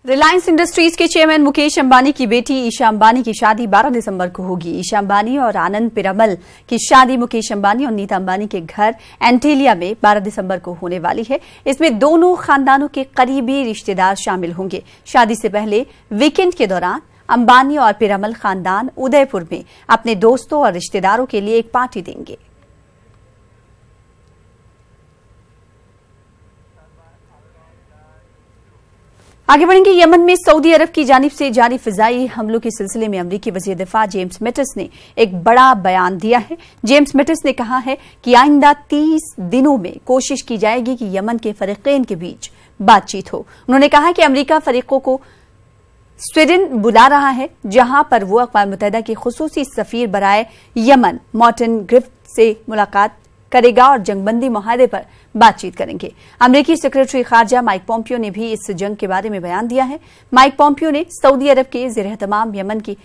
Reliance industries के chairman Mukesh Ambani की बेटी ईशा अंबानी की शादी 12 दिसंबर को होगी। ईशा अंबानी और आनंद पिरामल की शादी मुकेश अंबानी और नीता अंबानी के घर एंटेलिया में 12 दिसंबर को होने वाली है। इसमें दोनों खानदानों के करीबी रिश्तेदार शामिल होंगे। शादी से पहले वीकेंड के दौरान अंबानी और पिरामल खानदान उदयपुर में अपने दोस्तों और रिश्तेदारों के लिए एक पार्टी देंगे। आगे बढ़ेंगे। यमन में सऊदी अरब की जानिब से जारी फिजाई हमलों के सिलसिले में अमरीकी वजीर दिफा जेम्स मैटिस ने एक बड़ा बयान दिया है। जेम्स मैटिस ने कहा है कि आइंदा 30 दिनों में कोशिश की जाएगी कि यमन के फरीकैन के बीच बातचीत हो। उन्होंने कहा कि अमरीका फरीकों को स्वीडन बुला रहा है, जहां पर वो अक़वाम मुत्तहिदा के खुसूसी सफीर बराए यमन मॉर्टन ग्रिफ्थ से मुलाकात करेगा और जंगबंदी मुआहदे पर बातचीत करेंगे। अमेरिकी सेक्रेटरी खारजा माइक पॉम्पियो ने भी इस जंग के बारे में बयान दिया है। माइक पॉम्पियो ने सऊदी अरब के ज़ेर-ए-एहतमाम यमन की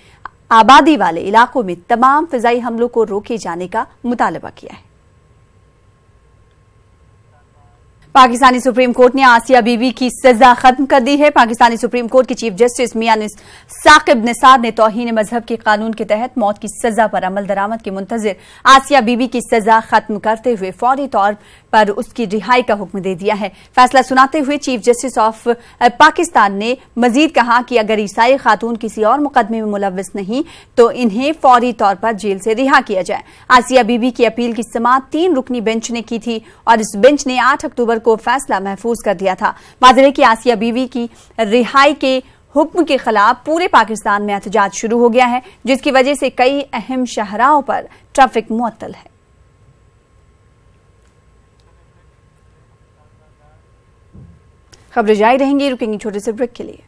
आबादी वाले इलाकों में तमाम फिजाई हमलों को रोके जाने का मुतालबा किया है। पाकिस्तानी सुप्रीम कोर्ट ने आसिया बीबी की सजा खत्म कर दी है। पाकिस्तानी सुप्रीम कोर्ट के चीफ जस्टिस मियां साकिब निसार ने तौहीन मजहब के कानून के तहत मौत की सजा पर अमल दरामद के मुंतजिर आसिया बीबी की सजा खत्म करते हुए फौरी तौर पर उसकी रिहाई का हुक्म दे दिया है। फैसला सुनाते हुए चीफ जस्टिस ऑफ पाकिस्तान ने मजीद कहा कि अगर ईसाई खातून किसी और मुकदमे में मुलव्वस नहीं तो इन्हें फौरी तौर पर जेल से रिहा किया जाए। आसिया बीबी की अपील की समाअत 3 रुकनी बेंच ने की थी और इस बेंच ने 8 अक्टूबर को फैसला महफूज कर दिया था। वाज़ेह है कि आसिया बीवी की रिहाई के हुक्म के खिलाफ पूरे पाकिस्तान में एहतजाज शुरू हो गया है, जिसकी वजह से कई अहम शाहराहों पर ट्रैफिक मुअत्तल है। खबरें जारी रहेंगी, रुकेंगी छोटे से ब्रेक के लिए।